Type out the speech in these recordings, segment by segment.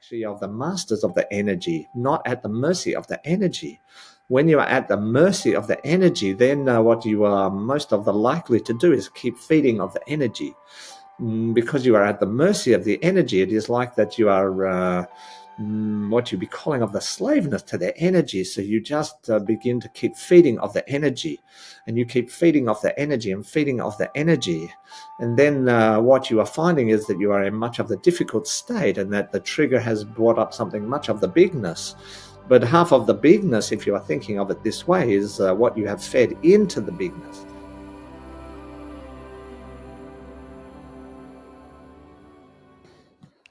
actually of the masters of the energy, not at the mercy of the energy. When you are at the mercy of the energy, then what you are most of the likely to do is keep feeding of the energy. Because you are at the mercy of the energy, it is like that you are what you'd be calling of the slaveness to their energy. So you just begin to keep feeding of the energy, and you keep feeding off the energy and feeding off the energy. And then what you are finding is that you are in much of the difficult state, and that the trigger has brought up something much of the bigness. But half of the bigness, if you are thinking of it this way, is what you have fed into the bigness.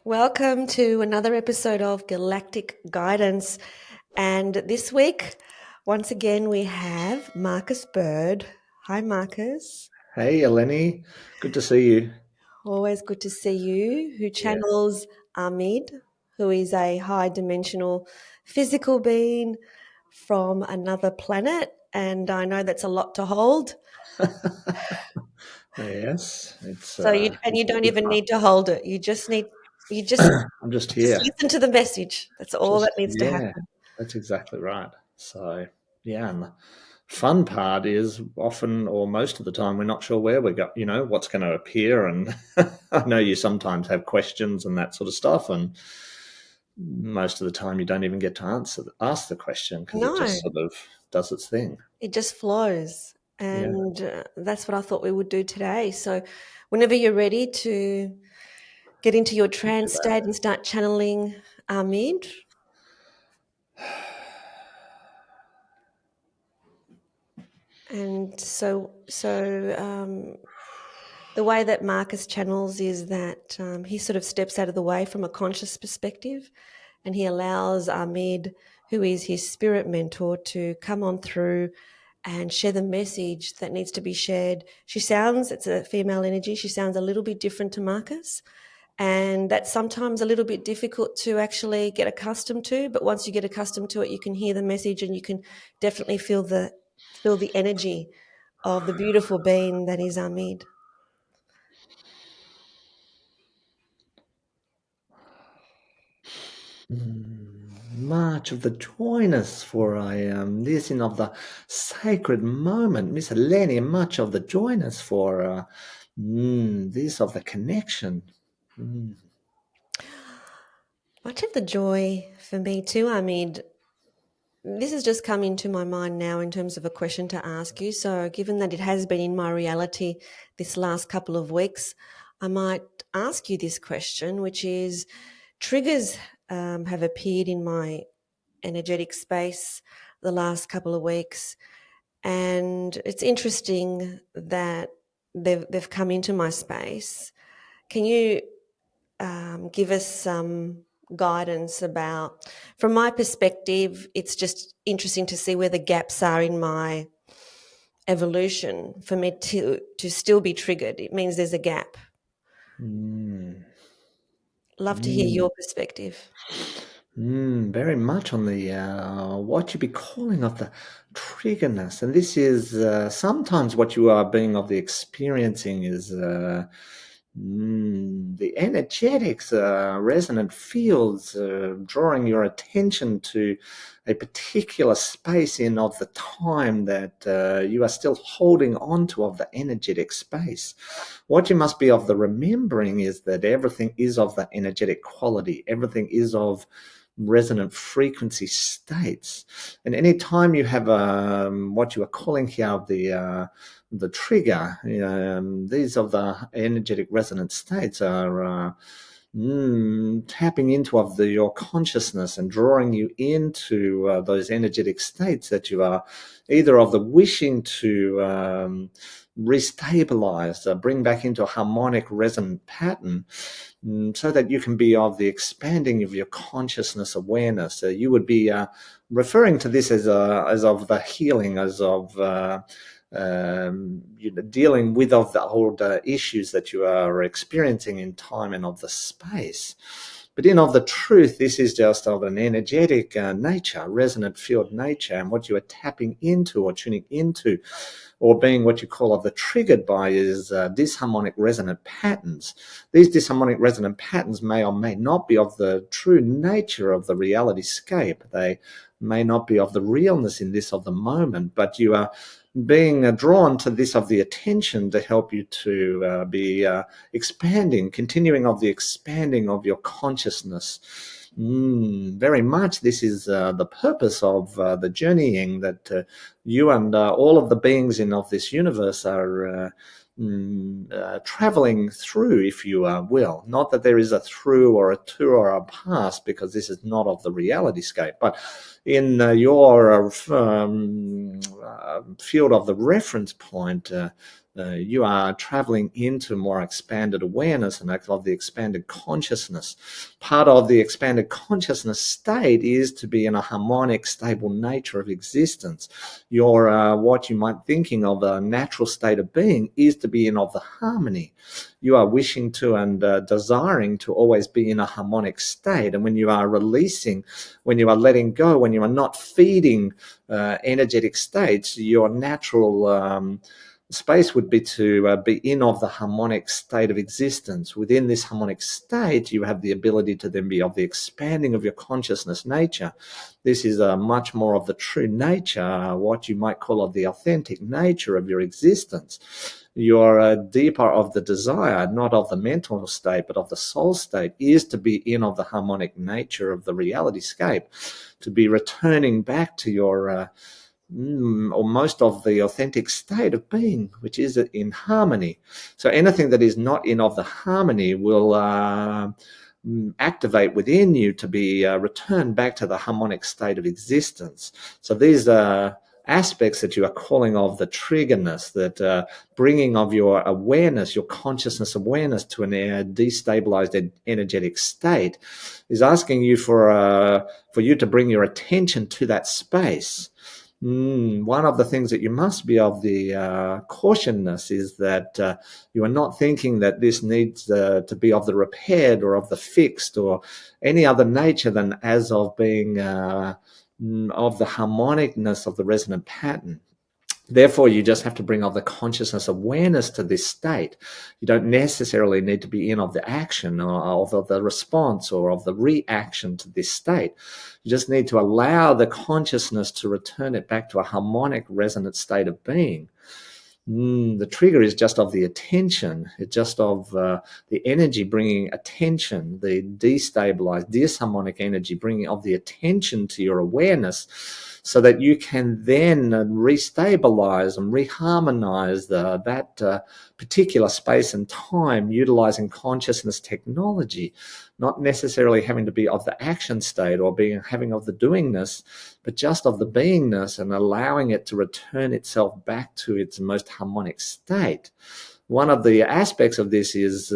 Welcome to another episode of Galactic Guidance. And this week, once again, we have Marcusbird. Hi, Marcus. Hey, Eleni. Good to see you. Always good to see you, who channels Ameed, who is a high dimensional physical being from another planet. And I know that's a lot to hold. Yes, it's. So you don't even need to hold it. You just I'm just here. listen to the message. That's all that needs to Yeah, happen. that's exactly right. So, yeah, and the fun part is often or most of the time we're not sure where we go, what's going to appear. And I know you sometimes have questions and that sort of stuff, and most of the time you don't even get to ask the question because it No. just sort of does its thing. It just flows. Yeah. And that's what I thought we would do today. So, whenever you're ready to get into your trance state and start channeling Ameed. And the way that Marcus channels is that he sort of steps out of the way from a conscious perspective, and he allows Ameed, who is his spirit mentor, to come on through and share the message that needs to be shared. It's a female energy, she sounds a little bit different to Marcus, and that's sometimes a little bit difficult to actually get accustomed to, but once you get accustomed to it, you can hear the message and you can definitely feel the energy of the beautiful being that is Ameed. Much of the joyness for I am listening of the sacred moment, Miss Eleni, much of the joyness for this of the connection. Much of the joy for me too, Ameed. This has just come into my mind now in terms of a question to ask you. So, given that it has been in my reality this last couple of weeks, I might ask you this question, which is triggers have appeared in my energetic space the last couple of weeks. And it's interesting that they've come into my space. Can you give us some guidance about, from my perspective, it's just interesting to see where the gaps are in my evolution for me to still be triggered. It means there's a gap. Love to hear your perspective. Very much on the what you be calling of the triggerness, and this is sometimes what you are being of the experiencing is the energetics, resonant fields, drawing your attention to a particular space in of the time that you are still holding on to of the energetic space. What you must be of the remembering is that everything is of the energetic quality. Everything is of resonant frequency states. And any time you have what you are calling here the trigger, these of the energetic resonant states are tapping into of your consciousness and drawing you into those energetic states that you are either of the wishing to restabilize, bring back into a harmonic resonant pattern, so that you can be of the expanding of your consciousness awareness. You would be referring to this as of the healing, as of dealing with of the old issues that you are experiencing in time and of the space. But in of the truth, this is just of an energetic nature, resonant field nature, and what you are tapping into or tuning into or being what you call of the triggered by is disharmonic resonant patterns. These disharmonic resonant patterns may or may not be of the true nature of the reality scape. They may not be of the realness in this of the moment, but you are being drawn to this of the attention to help you to be expanding, continuing of the expanding of your consciousness. Very much this is the purpose of the journeying that you and all of the beings in of this universe are traveling through, if you will. Not that there is a through or a to or a past, because this is not of the reality scape, but in your field of the reference point, you are traveling into more expanded awareness and of the expanded consciousness. Part of the expanded consciousness state is to be in a harmonic, stable nature of existence. Your what you might thinking of a natural state of being is to be in of the harmony. You are wishing to and desiring to always be in a harmonic state. And when you are releasing, when you are letting go, when you are not feeding energetic states, your natural space would be to be in of the harmonic state of existence. Within this harmonic state, you have the ability to then be of the expanding of your consciousness nature. This is much more of the true nature, what you might call of the authentic nature of your existence. You're deeper of the desire, not of the mental state, but of the soul state, is to be in of the harmonic nature of the reality scape, to be returning back to your or most of the authentic state of being, which is in harmony. So anything that is not in of the harmony will activate within you to be returned back to the harmonic state of existence. So these are aspects that you are calling of the triggerness, that bringing of your awareness, your consciousness awareness to an destabilized energetic state, is asking you for you to bring your attention to that space. One of the things that you must be of the cautionness is that you are not thinking that this needs to be of the repaired or of the fixed or any other nature than as of being of the harmonicness of the resonant pattern. Therefore, you just have to bring of the consciousness awareness to this state. You don't necessarily need to be in of the action or of the response or of the reaction to this state. You just need to allow the consciousness to return it back to a harmonic resonant state of being. The trigger is just of the attention. It's just of the energy bringing attention, the destabilized, disharmonic energy bringing of the attention to your awareness, so that you can then restabilize and reharmonize that particular space and time, utilizing consciousness technology, not necessarily having to be of the action state or having of the doingness, but just of the beingness, and allowing it to return itself back to its most harmonic state. One of the aspects of this is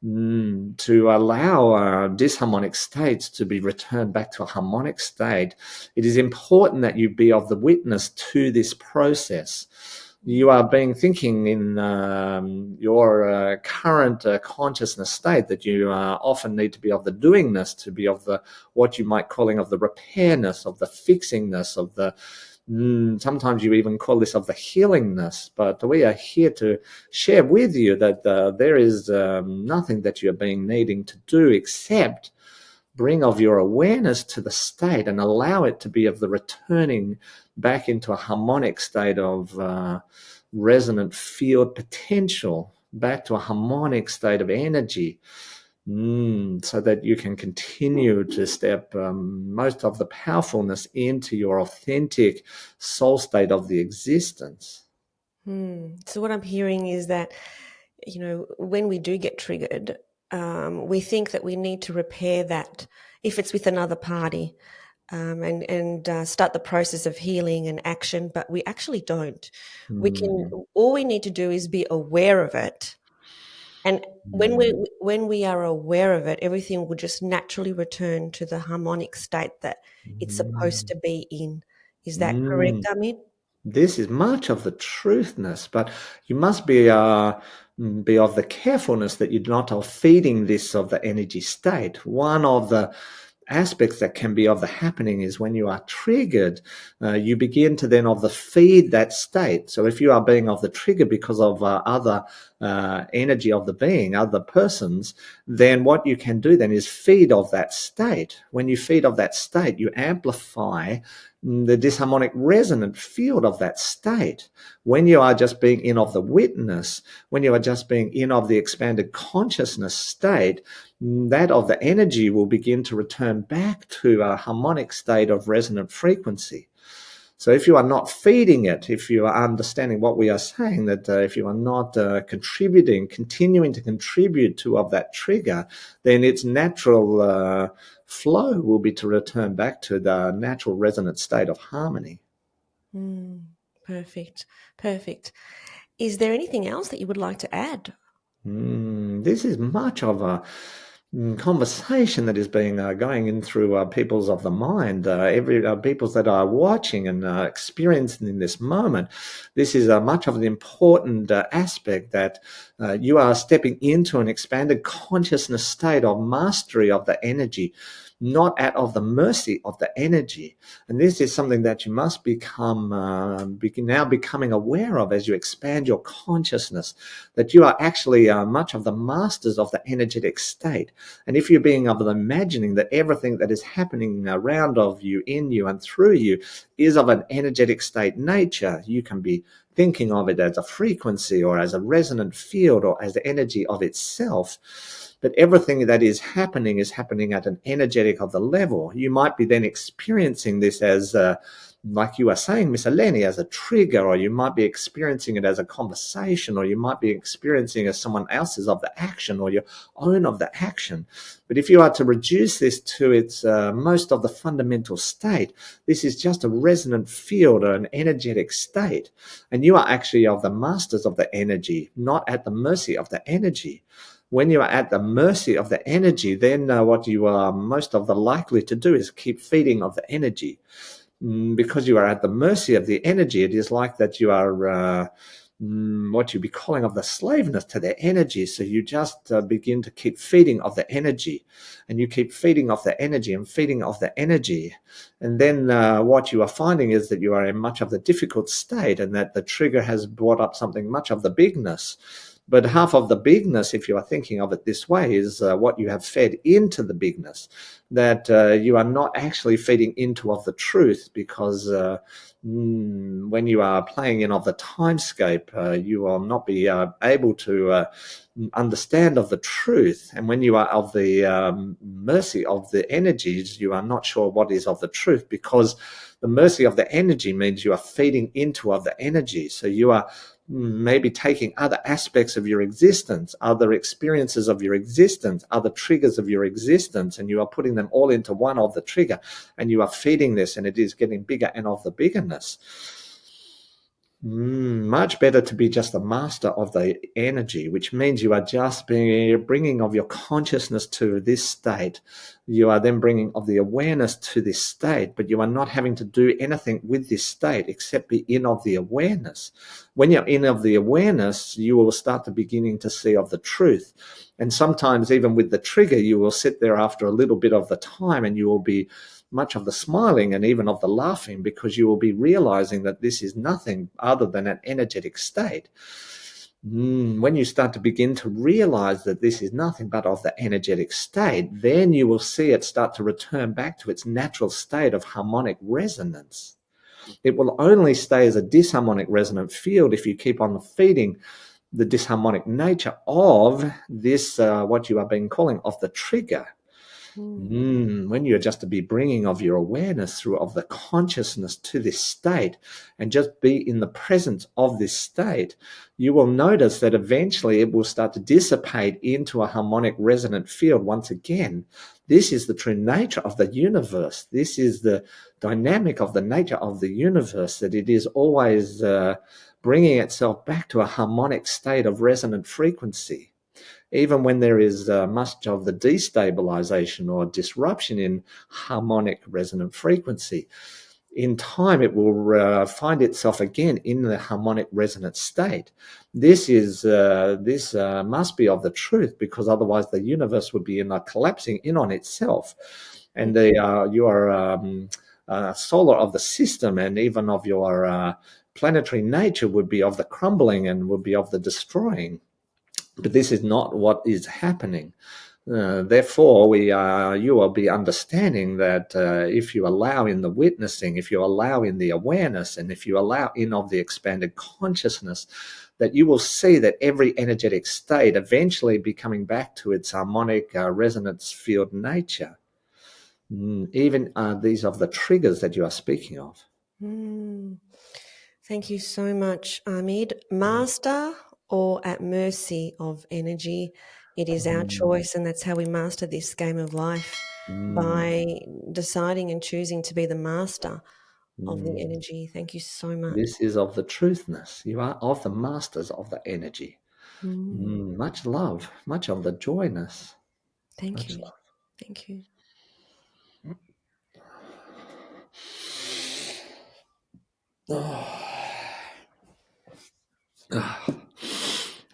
to allow disharmonic states to be returned back to a harmonic state. It is important that you be of the witness to this process. You are being thinking in your current consciousness state that you often need to be of the doingness, to be of the what you might calling of the repairness, of the fixingness, of the sometimes you even call this of the healingness. But we are here to share with you that there is nothing that you're being needing to do except bring of your awareness to the state and allow it to be of the returning back into a harmonic state of resonant field potential, back to a harmonic state of energy, so that you can continue to step most of the powerfulness into your authentic soul state of the existence. So what I'm hearing is that, when we do get triggered, we think that we need to repair that if it's with another party, and start the process of healing and action, but we actually don't. Mm, All we need to do is be aware of it. And mm, when we are aware of it, everything will just naturally return to the harmonic state that it's supposed mm, to be in. Is that correct, mm. Amit? This is much of the truthness, but you must be of the carefulness that you're not feeding this of the energy state. One of the aspects that can be of the happening is when you are triggered, you begin to then of the feed that state. So if you are being of the trigger because of other energy of the being, other persons, then what you can do then is feed of that state. When you feed of that state, you amplify the disharmonic resonant field of that state. When you are just being in of the witness, when you are just being in of the expanded consciousness state, that of the energy will begin to return back to a harmonic state of resonant frequency. So if you are not feeding it, if you are understanding what we are saying, that if you are not continuing to contribute to of that trigger, then its natural flow will be to return back to the natural resonant state of harmony. Perfect. Perfect. Is there anything else that you would like to add? This is much of a conversation that is being going in through peoples of the mind, every peoples that are watching and experiencing in this moment. This is much of an important aspect that you are stepping into an expanded consciousness state of mastery of the energy, not out of the mercy of the energy. And this is something that you must become now becoming aware of as you expand your consciousness, that you are actually much of the masters of the energetic state. And if you're being of the imagining that everything that is happening around of you, in you, and through you is of an energetic state nature, you can be thinking of it as a frequency or as a resonant field or as the energy of itself. But everything that is happening at an energetic of the level. You might be then experiencing this as like you are saying, Miss Eleni, as a trigger, or you might be experiencing it as a conversation, or you might be experiencing as someone else's of the action, or your own of the action. But if you are to reduce this to its most of the fundamental state, this is just a resonant field or an energetic state. And you are actually of the masters of the energy, not at the mercy of the energy. When you are at the mercy of the energy, then what you are most of the likely to do is keep feeding of the energy. Because you are at the mercy of the energy, it is like that you are what you'd be calling of the slaveness to their energy. So you just begin to keep feeding of the energy, and you keep feeding off the energy and feeding off the energy. And then what you are finding is that you are in much of the difficult state, and that the trigger has brought up something much of the bigness. But half of the bigness, if you are thinking of it this way, is what you have fed into the bigness, that you are not actually feeding into of the truth, because when you are playing in of the timescape, you will not be able to understand of the truth. And when you are of the mercy of the energies, you are not sure what is of the truth, because the mercy of the energy means you are feeding into of the energy. So you are maybe taking other aspects of your existence, other experiences of your existence, other triggers of your existence, and you are putting them all into one of the trigger, and you are feeding this, and it is getting bigger and of the biggerness. Much better to be just the master of the energy, which means you are just bringing of your consciousness to this state. You are then bringing of the awareness to this state, but you are not having to do anything with this state except be in of the awareness. When you're in of the awareness, you will start to beginning to see of the truth. And sometimes even with the trigger, you will sit there after a little bit of the time, and you will be much of the smiling and even of the laughing, because you will be realizing that this is nothing other than an energetic state. When you start to begin to realize that this is nothing but of the energetic state, then you will see it start to return back to its natural state of harmonic resonance. It will only stay as a disharmonic resonant field if you keep on feeding the disharmonic nature of this, what you are being calling of the trigger. When you're just to be bringing of your awareness through of the consciousness to this state, and just be in the presence of this state, you will notice that eventually it will start to dissipate into a harmonic resonant field once again. This is the true nature of the universe. This is the dynamic of the nature of the universe, that it is always bringing itself back to a harmonic state of resonant frequency. Even when there is much of the destabilization or disruption in harmonic resonant frequency, in time it will find itself again in the harmonic resonant state. This must be of the truth, because otherwise the universe would be collapsing in on itself. and you are solar of the system, and even of your planetary nature would be of the crumbling and would be of the destroying. But this is not what is happening. Therefore, you will be understanding that if you allow in the witnessing, if you allow in the awareness, and if you allow in of the expanded consciousness, that you will see that every energetic state eventually be coming back to its harmonic resonance field nature. Even these of the triggers that you are speaking of. Mm. Thank you so much, Ameed. Master or at mercy of energy, it is our Mm, choice, and that's how we master this game of life, mm, by deciding and choosing to be the master of the mm. energy. Thank you so much. This is of the truthness. You are of the masters of the energy. Mm. Much love, much of the joyness. Thank Much you. love. Thank you.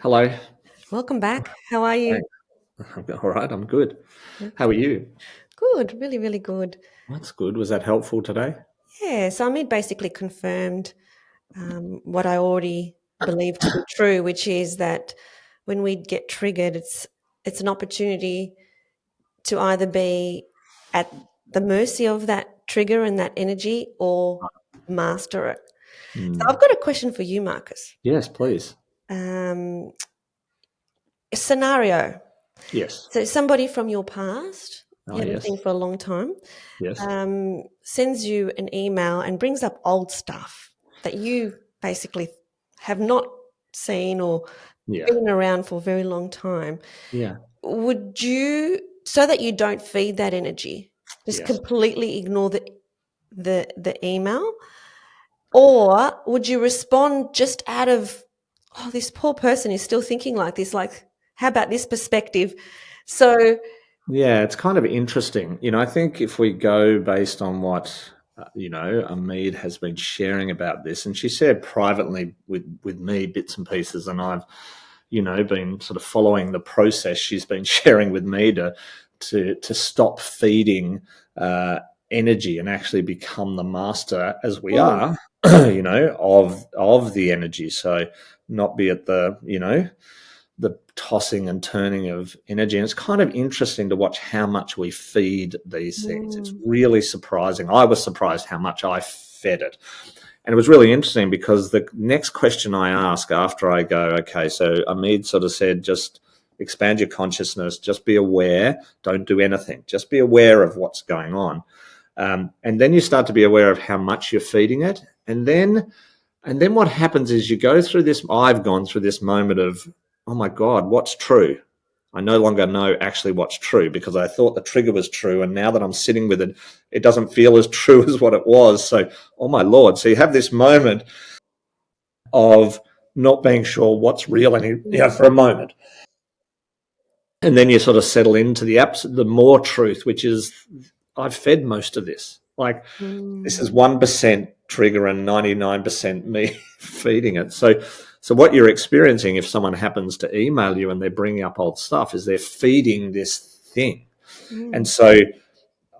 Hello. Welcome back. How are you? Thanks. I'm all right. I'm good. How are you? Good. Really, really good. That's good. Was that helpful today? Yeah. So Ameed basically confirmed what I already believe to be true, which is that when we get triggered, it's an opportunity to either be at the mercy of that trigger and that energy, or master it. So Mm. I've got a question for you, Marcus. Yes, please. A scenario. Yes. So somebody from your past, Oh, you haven't yes. seen for a long time, Yes. sends you an email and brings up old stuff that you basically have not seen or Yeah. been around for a very long time. Yeah. Would you, so that you don't feed that energy, just Yes. completely ignore the email, or would you respond just out of, oh, this poor person is still thinking like this, like, how about this perspective? So, Yeah, it's kind of interesting. I think if we go based on what Ameed has been sharing about this, and she shared privately with me bits and pieces, and I've been sort of following the process she's been sharing with me to stop feeding energy and actually become the master as we mm, are, of the energy. So not be at the tossing and turning of energy. And it's kind of interesting to watch how much we feed these things. It's mm, really surprising. I was surprised how much I fed it. And it was really interesting because the next question I ask after I go, okay, so Ameed sort of said, just expand your consciousness, just be aware, don't do anything, just be aware of what's going on. And then you start to be aware of how much you're feeding it. And then what happens is you go through this. I've gone through this moment of, oh my God, what's true? I no longer know actually what's true because I thought the trigger was true. And now that I'm sitting with it, it doesn't feel as true as what it was. So, oh my Lord. So you have this moment of not being sure what's real mm, for a moment. And then you sort of settle into the more truth, which is I've fed most of this. Like, this is mm, 1% trigger and 99% me feeding it. So what you're experiencing if someone happens to email you and they're bringing up old stuff is they're feeding this thing. And mm, so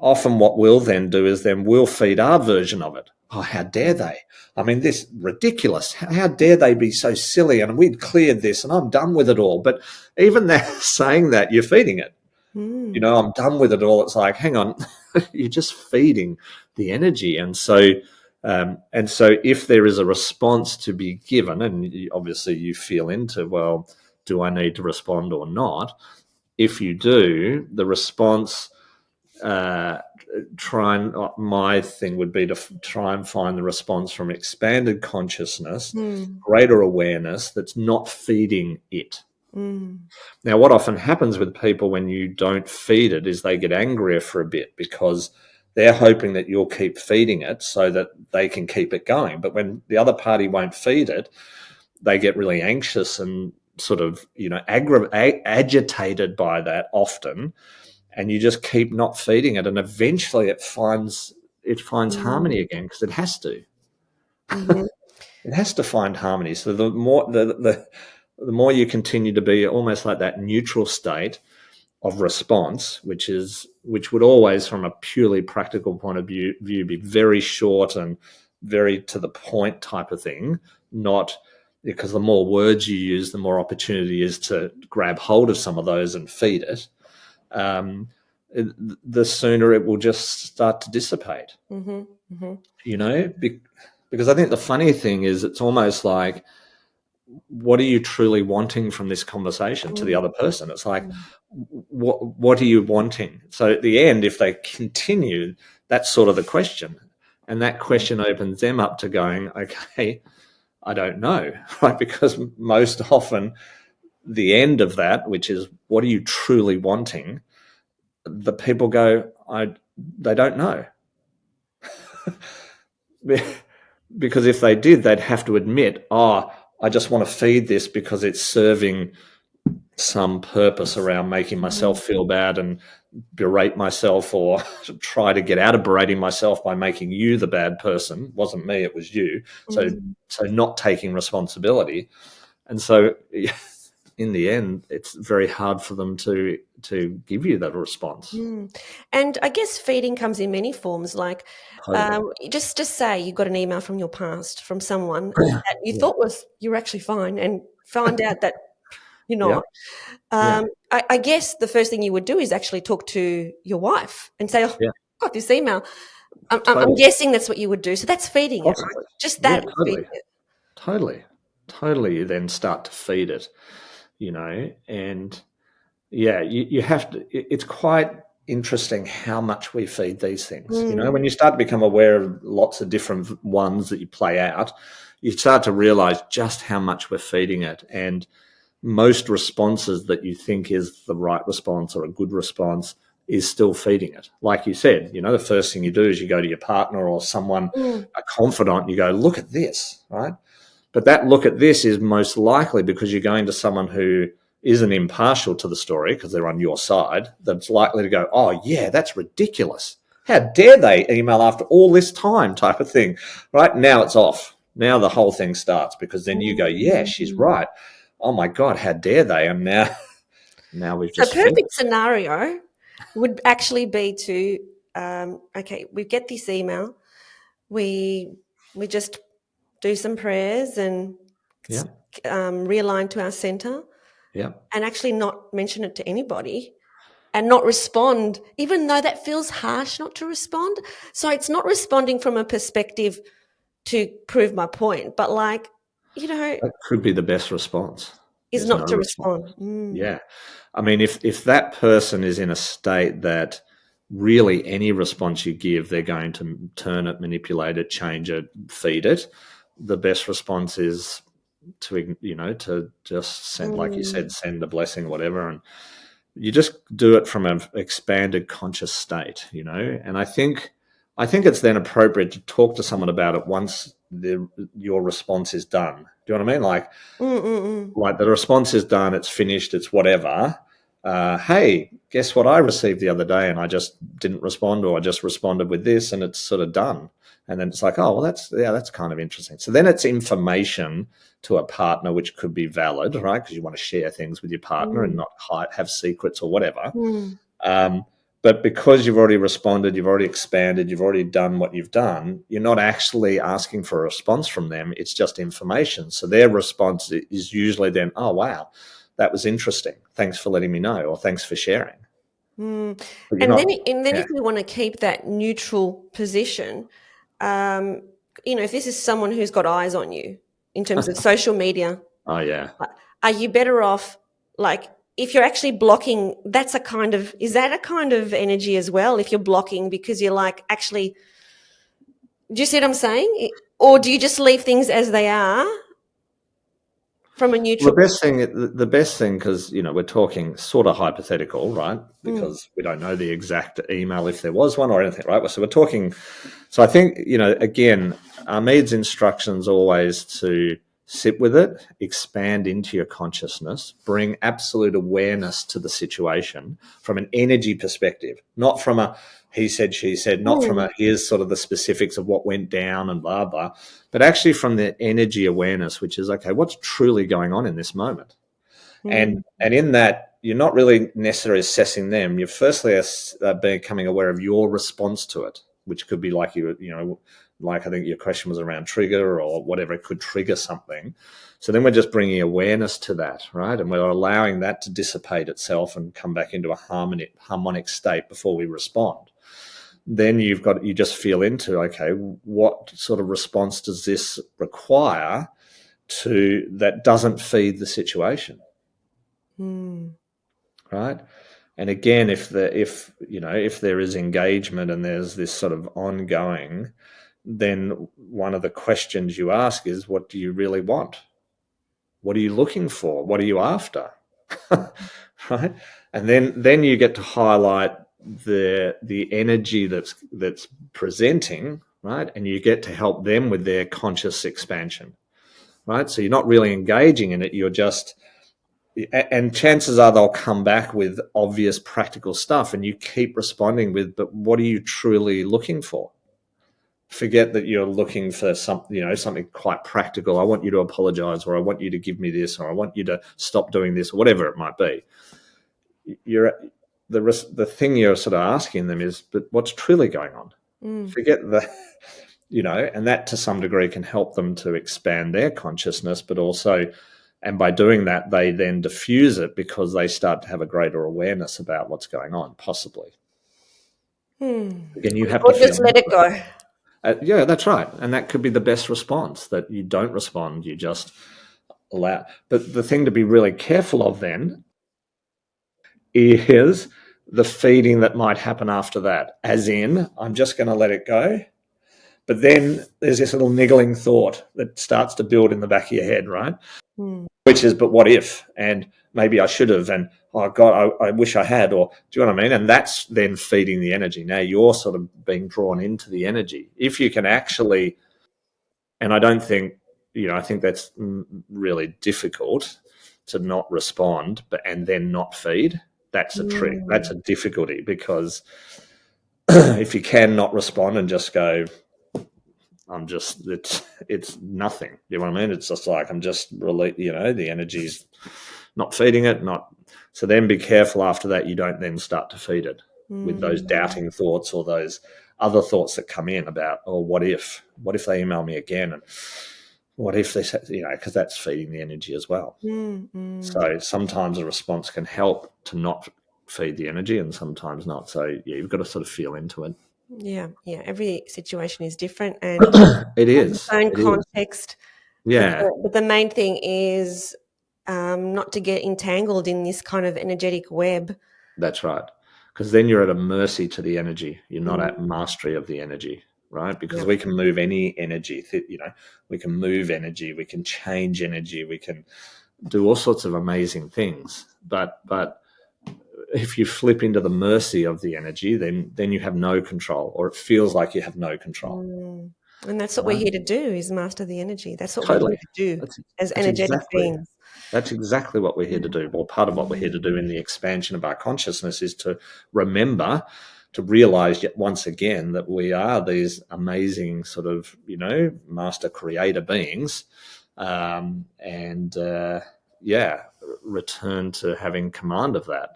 often what we'll then do is then we'll feed our version of it. Oh, how dare mm, they? I mean, this ridiculous. How dare they be so silly? And we'd cleared this and I'm done with it all. But even that saying that, you're feeding it. mm, I'm done with it all. It's like, hang on, you're just feeding the energy. And so if there is a response to be given, and obviously you feel into, well, do I need to respond or not? If you do, the response, uh, my thing would be to try and find the response from expanded consciousness, mm, greater awareness that's not feeding it. mm, Now, what often happens with people when you don't feed it is they get angrier for a bit because they're hoping that you'll keep feeding it so that they can keep it going. But when the other party won't feed it, they get really anxious and sort of, agitated by that often. And you just keep not feeding it. And eventually it finds harmony mm, again because it has to. mhm, It has to find harmony. So the more you continue to be almost like that neutral state, of response, which would always, from a purely practical point of view, be very short and very to the point type of thing, not because the more words you use, the more opportunity is to grab hold of some of those and feed it. Um, the sooner it will just start to dissipate. Mm-hmm. Mm-hmm. You know, because I think the funny thing is, it's almost like, what are you truly wanting from this conversation to the other person? It's like, what are you wanting? So at the end, if they continue, that's sort of the question. And that question opens them up to going, okay, I don't know, right? Because most often the end of that, which is, what are you truly wanting? The people go, they don't know. Because if they did, they'd have to admit, I just want to feed this because it's serving some purpose around making myself feel bad and berate myself, or try to get out of berating myself by making you the bad person. It wasn't me, it was you. So not taking responsibility. And so in the end, it's very hard for them to give you that response. And I guess feeding comes in many forms. Like, Totally. just say you got an email from your past from someone that you thought was you were actually fine, and find out that you're Yeah. not. Yeah. I guess the first thing you would do is actually talk to your wife and say, "Oh, Yeah. got this email." I'm Totally. guessing that's what you would do. So that's feeding it, right? Possibly. Just Yeah, that is feeding totally. it. Totally. You then start to feed it, and yeah, you have to. It's quite interesting how much we feed these things. When you start to become aware of lots of different ones that you play out, you start to realize just how much we're feeding it. And most responses that you think is the right response or a good response is still feeding it. Like you said, the first thing you do is you go to your partner or someone, Mm, a confidant, and you go, look at this, right? But that look at this is most likely because you're going to someone who isn't impartial to the story because they're on your side, that's likely to go, oh, yeah, that's ridiculous. How dare they email after all this time, type of thing, right? Now it's off. Now the whole thing starts, because then you go, yeah, she's mm. right. Oh my God, how dare they? And now we've So just fed perfect it. scenario would actually be to, okay, we get this email, we just do some prayers and Yeah, realign to our center, yeah. and actually not mention it to anybody and not respond, even though that feels harsh not to respond. So it's not responding from a perspective to prove my point, but like, That could be the best response, is is no not to response. respond. Yeah. I mean, if that person is in a state that really any response you give, they're going to turn it, manipulate it, change it, feed it, the best response is to just send, like you Mm, said, send a blessing, whatever. And you just do it from an expanded conscious state, And I think it's then appropriate to talk to someone about it once your response is done. Do you know what I mean? mm, mm, Like the response is done, it's finished, it's whatever. Hey, guess what I received the other day, and I just didn't respond, or I just responded with this, and it's sort of done. And then it's like, oh, well, that's kind of interesting. So then it's information to a partner, which could be valid, right? Because you want to share things with your partner and mm, not have secrets or whatever. mm, Um, but because you've already responded, you've already expanded, you've already done what you've done, you're not actually asking for a response from them. It's just information. So their response is usually then, oh, wow, that was interesting. Thanks for letting me know, or thanks for sharing. mm. But you're And then, not, and then yeah, if we want to keep that neutral position, um, if this is someone who's got eyes on you in terms of social media, oh, yeah. uh, are you better off, like, if you're actually blocking, is that a kind of energy as well? If you're blocking because you're like, actually, do you see what I'm saying? Or do you just leave things as they are from a Well, neutral? the best thing, because we're talking sort of hypothetical, right? Mm, Because we don't know the exact email, if there was one or anything, right? So we're talking. So I think again, Ameed's instructions always to sit with it, expand into your consciousness, bring absolute awareness to the situation from an energy perspective, not from a he said, she said, not from mm, a here's sort of the specifics of what went down and blah blah, but actually from the energy awareness, which is, okay, what's truly going on in this moment. and mm, and in that, you're not really necessarily assessing them. You're firstly becoming aware of your response to it, which could be like like I think your question was around trigger or whatever. It could trigger something. So then we're just bringing awareness to that, right? And we're allowing that to dissipate itself and come back into a harmonic state before we respond. Then you just feel into, okay, what sort of response does this require that doesn't feed the situation, right? And again, if there is engagement and there's this sort of ongoing, then one of the questions you ask is, what do you really want? What are you looking for? What are you after? Right? And then you get to highlight the energy that's presenting, right? And you get to help them with their conscious expansion, right? So you're not really engaging in it. You're just, and chances are they'll come back with obvious practical stuff, and you keep responding with, but what are you truly looking for? Forget that you're looking for something quite practical. I want you to apologize, or I want you to give me this, or I want you to stop doing this, or whatever it might be. The thing you're sort of asking them is, but what's truly going on? Forget and that to some degree can help them to expand their consciousness, but also, and by doing that, they then diffuse it because they start to have a greater awareness about what's going on, possibly. Again, you have to just let it go. Yeah, that's right. And that could be the best response, that you don't respond, you just allow. But the thing to be really careful of then is the feeding that might happen after that, as in, I'm just going to let it go. But then there's this little niggling thought that starts to build in the back of your head, right? Which is, but what if? And maybe I should have. And, oh, God, I wish I had. Or do you know what I mean? And that's then feeding the energy. Now you're sort of being drawn into the energy. If you can actually, and I don't think, I think that's really difficult to not respond, and then not feed. That's a trick. That's a difficulty, because if you can not respond and just go, it's nothing. You know what I mean? It's just like, I'm just the energy's not feeding it. So then be careful after that. You don't then start to feed it with those doubting thoughts or those other thoughts that come in about, oh, what if they email me again? And what if they say, because that's feeding the energy as well. So sometimes a response can help to not feed the energy, and sometimes not. So yeah, you've got to sort of feel into it. Yeah. Every situation is different, and it is its own context. Yeah, but the main thing is not to get entangled in this kind of energetic web. That's right. Because then you're at a mercy to the energy. You're not at mastery of the energy, right? Because we can move any energy. We can move energy. We can change energy. We can do all sorts of amazing things. But if you flip into the mercy of the energy, then you have no control, or it feels like you have no control. And that's what we're here to do, is master the energy. That's what we're Totally. here to do as energetic beings. That's exactly what we're here to do. Well, part of what we're here to do in the expansion of our consciousness is to remember, to realize yet once again that we are these amazing sort of, master creator beings, return to having command of that.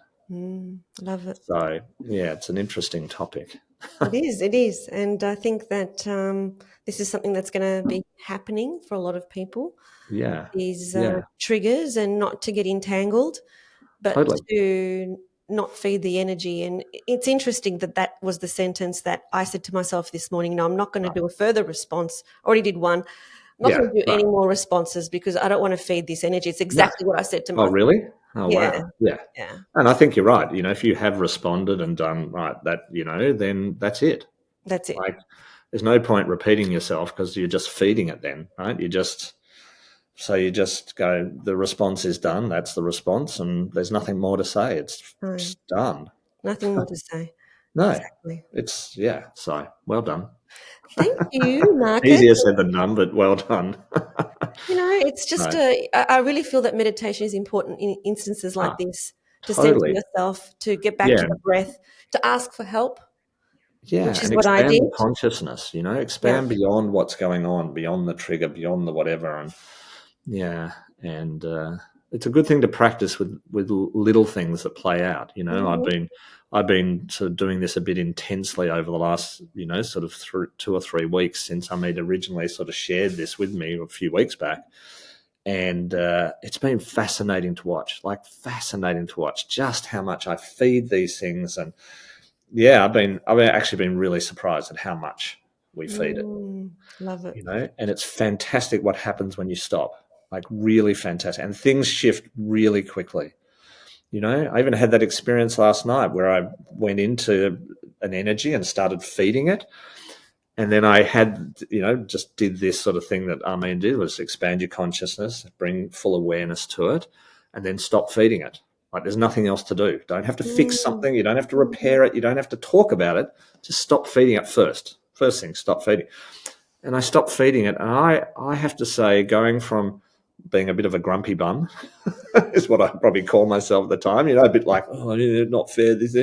Love it. So, yeah, it's an interesting topic. It is. And I think that this is something that's going to be happening for a lot of people. Yeah. These triggers, and not to get entangled, but to not feed the energy. And it's interesting that was the sentence that I said to myself this morning. No, I'm not going to do a further response. I already did one. I'm not going to do any more responses because I don't want to feed this energy. It's exactly what I said to myself. Oh, really? Oh, yeah. Wow. Yeah. And I think you're right. If you have responded and done that, then that's it. That's it. Like, there's no point repeating yourself, because you're just feeding it then, right? You just go, the response is done. That's the response. And there's nothing more to say. It's done. Nothing more to say. No. Exactly. So well done. Thank you, Marcus. Easier said than done, but well done. It's just I really feel that meditation is important in instances like this, to center yourself, to get back to the breath, to ask for help. Yeah, which is and what I expand did. the consciousness, expand beyond what's going on, beyond the trigger, beyond the whatever. And it's a good thing to practice with little things that play out. You know, Mm-hmm. I've been sort of doing this a bit intensely over the last, sort of 2 or 3 weeks since Ameed originally sort of shared this with me a few weeks back. And it's been fascinating to watch, like fascinating to watch just how much I feed these things. And yeah, I've actually been really surprised at how much we feed it, Love it. and it's fantastic what happens when you stop, like really fantastic. And things shift really quickly. I even had that experience last night where I went into an energy and started feeding it. And then I had, just did this sort of thing that Armin did, was expand your consciousness, bring full awareness to it, and then stop feeding it. Like there's nothing else to do. Don't have to fix Mm. something. You don't have to Mhm. repair it. You don't have to talk about it. Just stop feeding it first. First thing, stop feeding. And I stopped feeding it. And I have to say, going from being a bit of a grumpy bum is what I probably call myself at the time, a bit like, oh, not fair, this,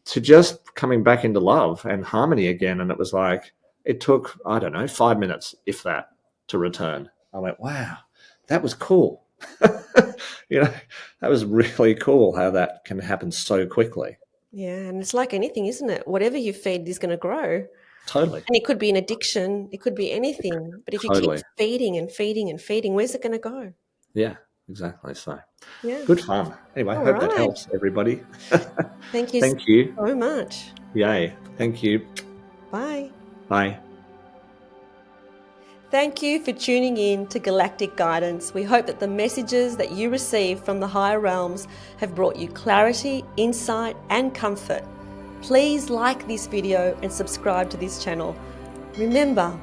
to just coming back into love and harmony again. And it was like, it took, I don't know, 5 minutes, if that, to return. I went, wow, that was cool. you know, that was really cool how that can happen so quickly. Yeah, and it's like anything, isn't it? Whatever you feed is going to grow. Totally. And it could be an addiction, it could be anything. But if you keep Totally. feeding and feeding and feeding, where's it going to go? Yeah, exactly. So Yeah. good fun. Anyway, All hope that right. helps everybody. Thank you Thank you. so much. Yay. Thank you. Bye. Bye. Thank you for tuning in to Galactic Guidance. We hope that the messages that you receive from the higher realms have brought you clarity, insight, and comfort. Please like this video and subscribe to this channel. Remember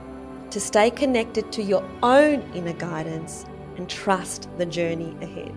to stay connected to your own inner guidance and trust the journey ahead.